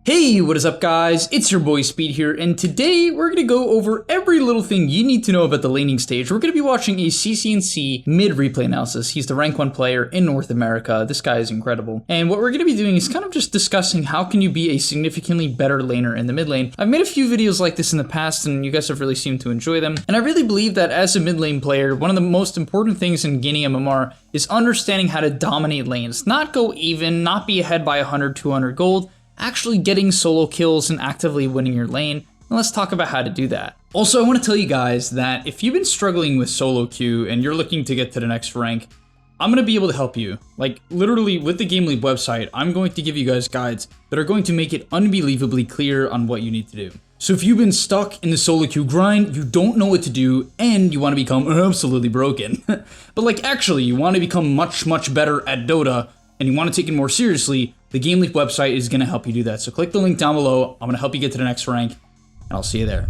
Hey, what is up guys? It's your boy Speed here, and today we're going to go over every little thing you need to know about the laning stage. We're going to be watching a CCNC mid replay analysis. He's the rank 1 player in North America. This guy is incredible. And what we're going to be doing is kind of just discussing how can you be a significantly better laner in the mid lane. I've made a few videos like this in the past and you guys have really seemed to enjoy them. And I really believe that as a mid lane player, one of the most important things in gaining MMR is understanding how to dominate lanes. Not go even, not be ahead by 100, 200 gold, actually getting solo kills and actively winning your lane. And let's talk about how to do that. Also, I want to tell you guys that if you've been struggling with solo queue and you're looking to get to the next rank, I'm going to be able to help you. Like literally with the gameleap website, I'm going to give you guys guides that are going to make it unbelievably clear on what you need to do. So if you've been stuck in the solo queue grind, you don't know what to do, and you want to become absolutely broken, but like actually you want to become much better at Dota, and you want to take it more seriously, the gameleap website is going to help you do that. So click the link down below. I'm going to help you get to the next rank, and I'll see you there.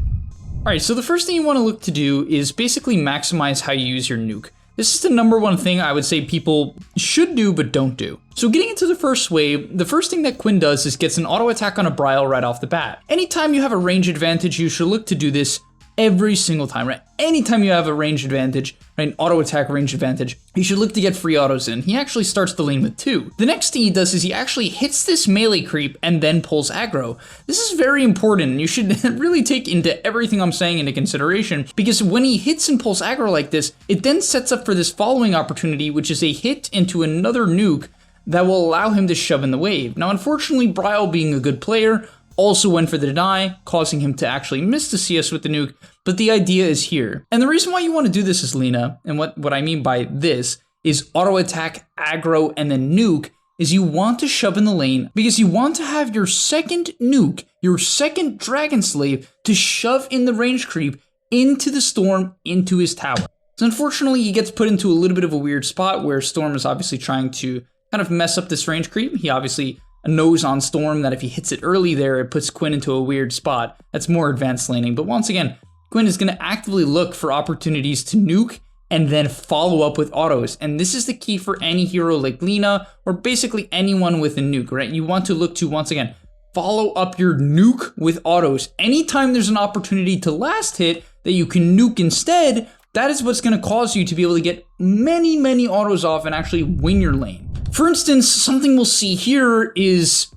Alright, so the first thing you want to look to do is basically maximize how you use your nuke. This is the #1 thing I would say people should do but don't do. So getting into the first wave, the first thing that Quinn does is gets an auto attack on a Bryle right off the bat. Anytime you have a range advantage, you should look to do this every single time, right? Anytime you have a range advantage, right, an auto attack range advantage, you should look to get free autos in. He actually starts the lane with 2. The next thing he does is he actually hits this melee creep and then pulls aggro. This is very important, and you should really take into everything I'm saying into consideration, because when he hits and pulls aggro like this, it then sets up for this following opportunity, which is a hit into another nuke that will allow him to shove in the wave. Now, unfortunately, Bryle, being a good player, also went for the deny, causing him to actually miss the CS with the nuke, but the idea is here. And the reason why you want to do this is, Lena, and what I mean by this is auto attack, aggro, and then nuke, is you want to shove in the lane because you want to have your second nuke, your second Dragon Slave, to shove in the range creep into the Storm, into his tower. So unfortunately, he gets put into a little bit of a weird spot where Storm is obviously trying to kind of mess up this range creep. He obviously knows on Storm that if he hits it early there, it puts Quinn into a weird spot. That's more advanced laning. But once again, Quinn is going to actively look for opportunities to nuke and then follow up with autos. And this is the key for any hero like Lena, or basically anyone with a nuke, right? You want to look to, once again, follow up your nuke with autos. Anytime there's an opportunity to last hit that you can nuke instead, that is what's going to cause you to be able to get many autos off and actually win your lane. For instance, something we'll see here is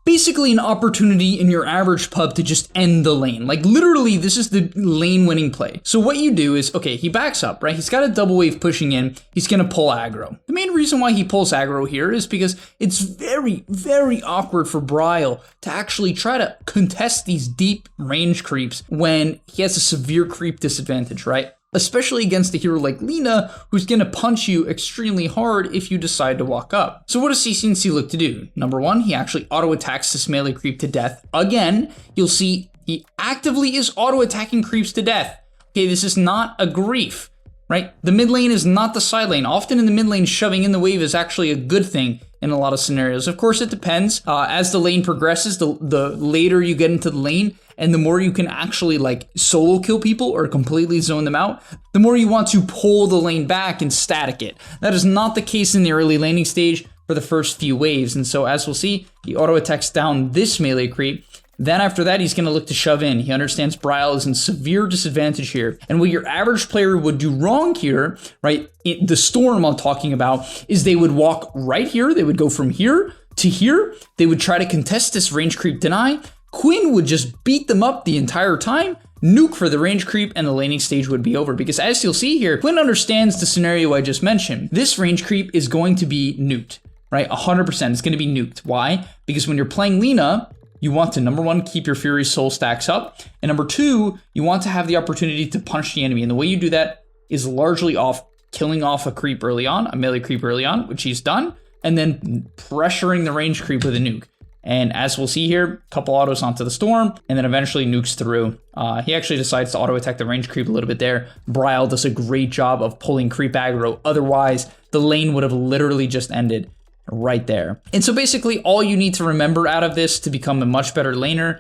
basically an opportunity in your average pub to just end the lane. Like literally, this is the lane winning play. So what you do is, okay, he backs up, right? He's got a double wave pushing in. He's going to pull aggro. The main reason why he pulls aggro here is because it's very awkward for Bryle to actually try to contest these deep range creeps when he has a severe creep disadvantage, right? Especially against a hero like Lena, who's going to punch you extremely hard if you decide to walk up. So what does CCNC look to do? #1, he actually auto-attacks this melee creep to death. Again, you'll see he actively is auto-attacking creeps to death. Okay, this is not a grief, right? The mid lane is not the side lane. Often in the mid lane, shoving in the wave is actually a good thing in a lot of scenarios. Of course, it depends. As the lane progresses, the later you get into the lane, and the more you can actually like solo kill people or completely zone them out, the more you want to pull the lane back and static it. That is not the case in the early laning stage for the first few waves. And so as we'll see, he auto attacks down this melee creep. Then after that, he's going to look to shove in. He understands Bryle is in severe disadvantage here. And what your average player would do wrong here, right, the Storm I'm talking about, is they would walk right here. They would go from here to here. They would try to contest this range creep deny. Quinn would just beat them up the entire time, nuke for the range creep, and the laning stage would be over. Because as you'll see here, Quinn understands the scenario I just mentioned. This range creep is going to be nuked, right? 100%. It's going to be nuked. Why? Because when you're playing Lena, you want to, #1, keep your Fury Soul stacks up. And #2, you want to have the opportunity to punch the enemy. And the way you do that is largely off killing off a creep early on, a melee creep early on, which he's done, and then pressuring the range creep with a nuke. And as we'll see here, a couple autos onto the Storm, and then eventually nukes through. He actually decides to auto-attack the range creep a little bit there. Bryle does a great job of pulling creep aggro. Otherwise, the lane would have literally just ended right there. And so basically, all you need to remember out of this to become a much better laner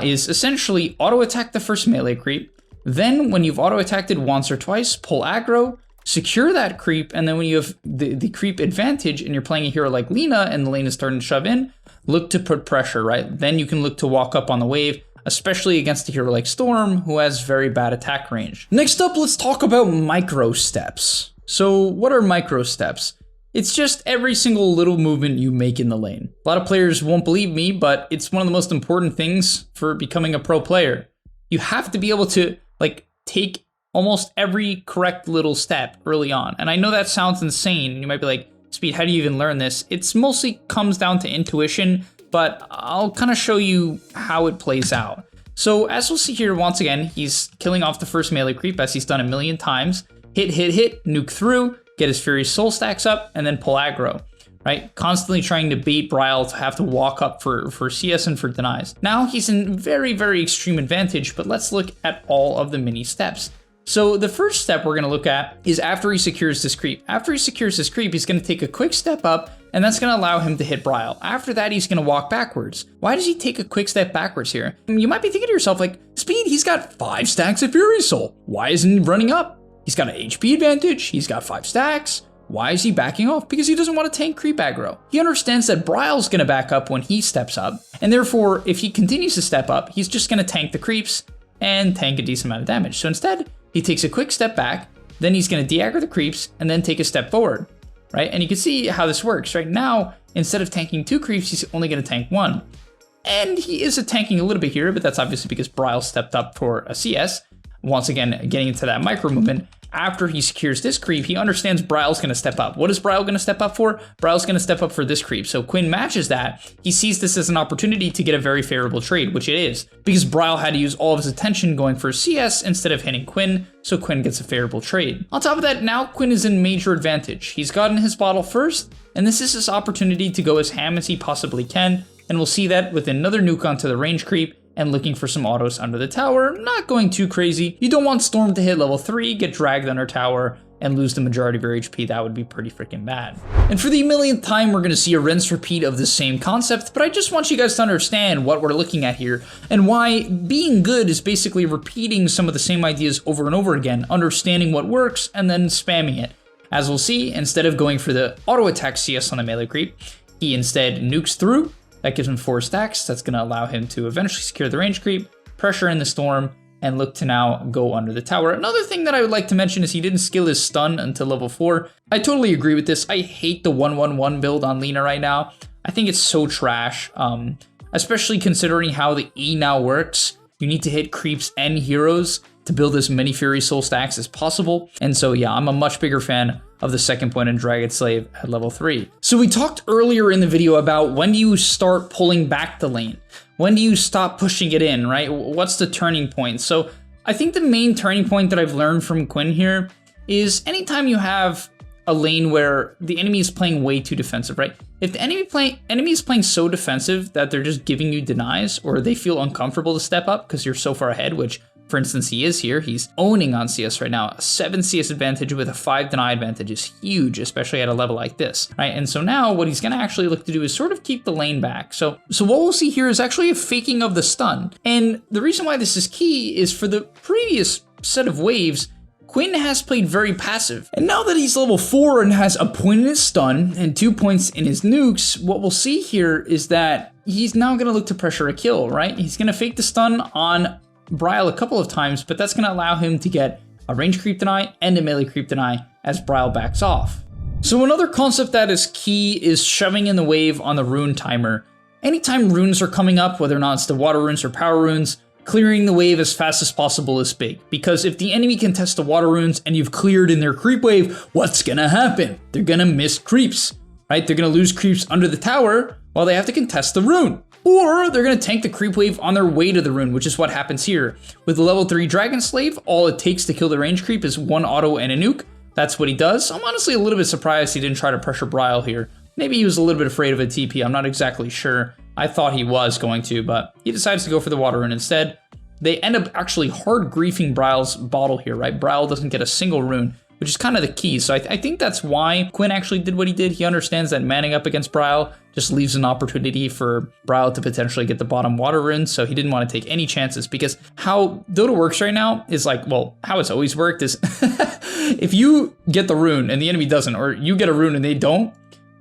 is essentially auto-attack the first melee creep. Then when you've auto-attacked it once or twice, pull aggro, secure that creep, and then when you have the creep advantage and you're playing a hero like Lena and the lane is starting to shove in, look to put pressure, right? Then you can look to walk up on the wave, especially against a hero like Storm, who has very bad attack range. Next up, let's talk about micro steps. So what are micro steps? It's just every single little movement you make in the lane. A lot of players won't believe me, but it's one of the most important things for becoming a pro player. You have to be able to take almost every correct little step early on. And I know that sounds insane. You might be like, Speed, how do you even learn this? It's mostly comes down to intuition, but I'll kind of show you how it plays out. So as we'll see here, once again, he's killing off the first melee creep as he's done a million times. Hit, nuke through, get his Fury Soul stacks up, and then pull aggro, right? Constantly trying to bait Bryle to have to walk up for CS and for denies. Now he's in very, very extreme advantage, but let's look at all of the mini steps. So the first step we're gonna look at is after he secures this creep. After he secures this creep, he's gonna take a quick step up, and that's gonna allow him to hit Bryle. After that, he's gonna walk backwards. Why does he take a quick step backwards here? You might be thinking to yourself, like, Speed, he's got 5 stacks of Fury Soul. Why isn't he running up? He's got an HP advantage, he's got 5 stacks. Why is he backing off? Because he doesn't want to tank creep aggro. He understands that Bryle's gonna back up when he steps up, and therefore, if he continues to step up, he's just gonna tank the creeps and tank a decent amount of damage. So instead, he takes a quick step back, then he's gonna de-aggro the creeps, and then take a step forward, right? And you can see how this works. Right now, instead of tanking 2 creeps, he's only gonna tank 1. And he is tanking a little bit here, but that's obviously because Bryle stepped up for a CS. Once again, getting into that micro movement. After he secures this creep, he understands Bryle's gonna step up. What is Bryle gonna step up for? Bryle's gonna step up for this creep. So Quinn matches that. He sees this as an opportunity to get a very favorable trade, which it is, because Bryle had to use all of his attention going for CS instead of hitting Quinn, so Quinn gets a favorable trade. On top of that, now Quinn is in major advantage. He's gotten his bottle first, and this is his opportunity to go as ham as he possibly can, and we'll see that with another nuke onto the range creep, and looking for some autos under the tower, not going too crazy. You don't want Storm to hit level 3, get dragged under tower, and lose the majority of your HP. That would be pretty freaking bad. And for the millionth time, we're gonna see a rinse repeat of the same concept, but I just want you guys to understand what we're looking at here, and why being good is basically repeating some of the same ideas over and over again, understanding what works, and then spamming it. As we'll see, instead of going for the auto attack CS on the melee creep, he instead nukes through. That gives him 4 stacks. That's gonna allow him to eventually secure the range creep, pressure in the Storm, and look to now go under the tower. Another thing that I would like to mention is he didn't skill his stun until level 4. I totally agree with this. I hate the 1-1-1 build on Lina right now. I think it's so trash, especially considering how the E now works. You need to hit creeps and heroes to build as many Fury Soul stacks as possible. And so yeah, I'm a much bigger fan of the second point in Dragon Slave at level 3. So we talked earlier in the video about when do you start pulling back the lane? When do you stop pushing it in, right? What's the turning point? So I think the main turning point that I've learned from Quinn here is anytime you have a lane where the enemy is playing way too defensive, right? If the enemy is playing so defensive that they're just giving you denies, or they feel uncomfortable to step up because you're so far ahead, which for instance, he is here. He's owning on CS right now. A 7 CS advantage with a 5 deny advantage is huge, especially at a level like this, right? And so now what he's gonna actually look to do is sort of keep the lane back. So what we'll see here is actually a faking of the stun. And the reason why this is key is for the previous set of waves, Quinn has played very passive. And now that he's level 4 and has a point in his stun and 2 points in his nukes, what we'll see here is that he's now gonna look to pressure a kill, right? He's gonna fake the stun on Bryle a couple of times, but that's going to allow him to get a range creep deny and a melee creep deny as Bryle backs off. So another concept that is key is shoving in the wave on the rune timer. Anytime runes are coming up, whether or not it's the water runes or power runes, clearing the wave as fast as possible is big. Because if the enemy can test the water runes and you've cleared in their creep wave, what's going to happen? They're going to miss creeps, right? They're going to lose creeps under the tower while they have to contest the rune. Or they're going to tank the creep wave on their way to the rune, which is what happens here. With the level 3 Dragon Slave, all it takes to kill the range creep is 1 auto and a nuke. That's what he does. I'm honestly a little bit surprised he didn't try to pressure Bryle here. Maybe he was a little bit afraid of a TP, I'm not exactly sure. I thought he was going to, but he decides to go for the water rune instead. They end up actually hard griefing Bryle's bottle here, right? Bryle doesn't get a single rune, which is kind of the key. So I think that's why Quinn actually did what he did. He understands that manning up against Bryle just leaves an opportunity for Bryle to potentially get the bottom water rune, so he didn't want to take any chances, because how Dota works right now is like, well, how it's always worked is if you get the rune and the enemy doesn't, or you get a rune and they don't,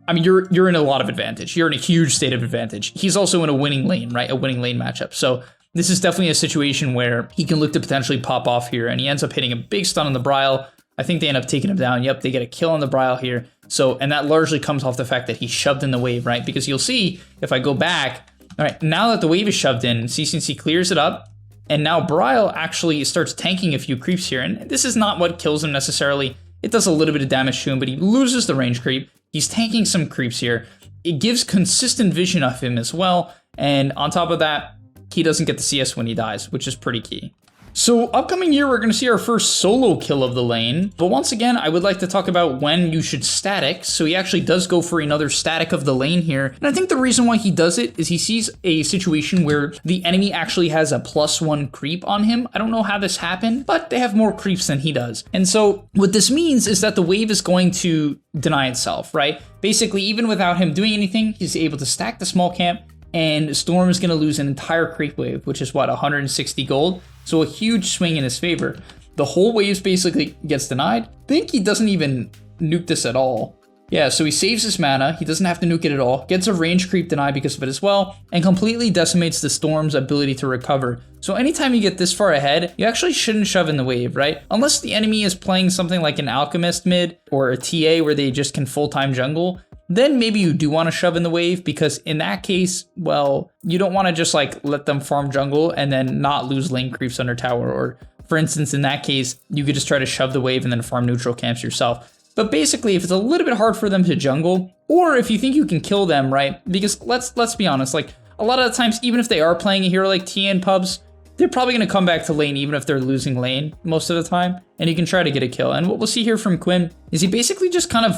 I mean, you're in a lot of advantage. You're in a huge state of advantage. He's also in a winning lane, right? A winning lane matchup. So this is definitely a situation where he can look to potentially pop off here, and he ends up hitting a big stun on the Bryle. I think they end up taking him down. Yep, they get a kill on the Bryle here. So, and that largely comes off the fact that he shoved in the wave, right? Because you'll see, if I go back, all right, now that the wave is shoved in, CCNC clears it up, and now Bryle actually starts tanking a few creeps here, and this is not what kills him necessarily. It does a little bit of damage to him, but he loses the range creep. He's tanking some creeps here. It gives consistent vision of him as well, and on top of that, he doesn't get the CS when he dies, which is pretty key. So upcoming year, we're going to see our first solo kill of the lane. But once again, I would like to talk about when you should static. So he actually does go for another static of the lane here. And I think the reason why he does it is he sees a situation where the enemy actually has a +1 creep on him. I don't know how this happened, but they have more creeps than he does. And so what this means is that the wave is going to deny itself, right? Basically, even without him doing anything, he's able to stack the small camp, and Storm is going to lose an entire creep wave, which is what, 160 gold? So a huge swing in his favor. The whole wave basically gets denied. I think he doesn't even nuke this at all. Yeah, so he saves his mana. He doesn't have to nuke it at all. Gets a range creep denied because of it as well, and completely decimates the Storm's ability to recover. So anytime you get this far ahead, you actually shouldn't shove in the wave, right? Unless the enemy is playing something like an Alchemist mid or a TA where they just can full-time jungle, then maybe you do want to shove in the wave, because in that case, well, you don't want to just like let them farm jungle and then not lose lane creeps under tower. Or for instance, in that case, you could just try to shove the wave and then farm neutral camps yourself. But basically, if it's a little bit hard for them to jungle, or if you think you can kill them, right? Because let's be honest, like a lot of the times, even if they are playing a hero like TA in pubs, they're probably going to come back to lane even if they're losing lane most of the time, and you can try to get a kill. And what we'll see here from Quinn is he basically just kind of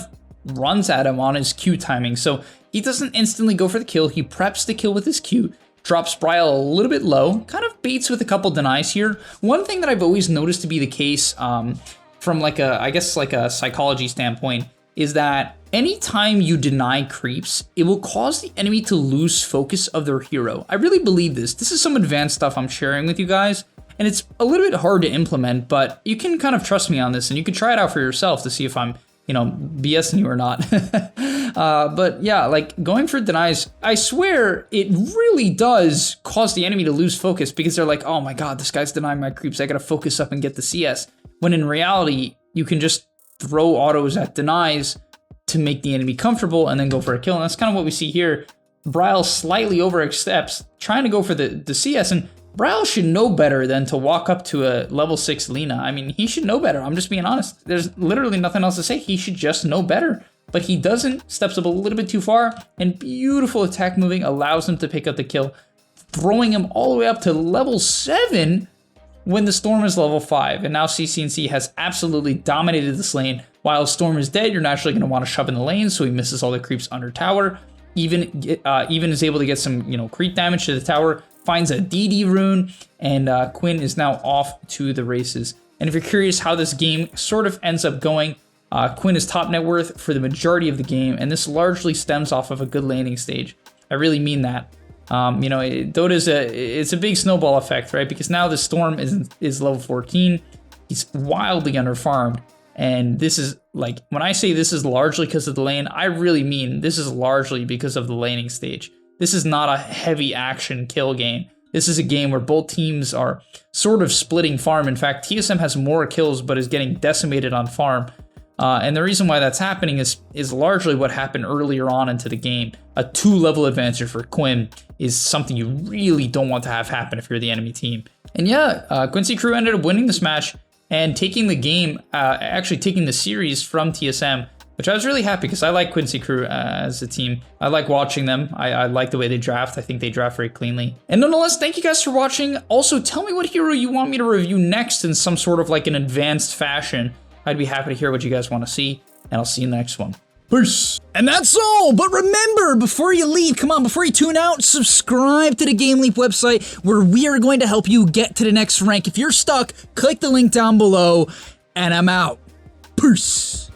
runs at him on his Q timing. So he doesn't instantly go for the kill. He preps the kill with his Q, drops Bryle a little bit low, kind of baits with a couple denies here. One thing that I've always noticed to be the case from like a, I guess like a psychology standpoint, is that anytime you deny creeps, it will cause the enemy to lose focus of their hero. I really believe this. This is some advanced stuff I'm sharing with you guys, and it's a little bit hard to implement, but you can kind of trust me on this, and you can try it out for yourself to see if I'm, you know, BSing you or not. But yeah, like going for denies, I swear it really does cause the enemy to lose focus, because they're like, oh my god, this guy's denying my creeps, I gotta focus up and get the CS. When in reality, you can just throw autos at denies to make the enemy comfortable and then go for a kill. And that's kind of what we see here. Bryle slightly oversteps, trying to go for the CS, and Bryle should know better than to walk up to a level 6 Lina. I mean, he should know better. I'm just being honest. There's literally nothing else to say. He should just know better. But he doesn't, steps up a little bit too far, and beautiful attack moving allows him to pick up the kill, throwing him all the way up to level 7 when the Storm is level 5. And now CCNC has absolutely dominated this lane. While Storm is dead, you're naturally going to want to shove in the lane, so he misses all the creeps under tower. Even is able to get some, you know, creep damage to the tower, finds a DD rune, and Quinn is now off to the races. And if you're curious how this game sort of ends up going, Quinn is top net worth for the majority of the game, and this largely stems off of a good laning stage. I really mean that. You know, Dota it's a big snowball effect, right? Because now the Storm is level 14. He's wildly underfarmed. And this is, like, when I say this is largely because of the lane, I really mean this is largely because of the laning stage. This is not a heavy action kill game. This is a game where both teams are sort of splitting farm. In fact, TSM has more kills but is getting decimated on farm. And the reason why that's happening is largely what happened earlier on into the game. A 2-level advantage for Quinn is something you really don't want to have happen if you're the enemy team. And yeah, Quincy Crew ended up winning this match and taking the game, actually taking the series from TSM, which I was really happy because I like Quincy Crew as a team. I like watching them. I like the way they draft. I think they draft very cleanly. And nonetheless, thank you guys for watching. Also, tell me what hero you want me to review next in some sort of like an advanced fashion. I'd be happy to hear what you guys want to see, and I'll see you in the next one. Peace. And that's all, but remember, before you leave, come on, before you tune out, subscribe to the GameLeap website, where we are going to help you get to the next rank. If you're stuck, click the link down below, and I'm out. Peace.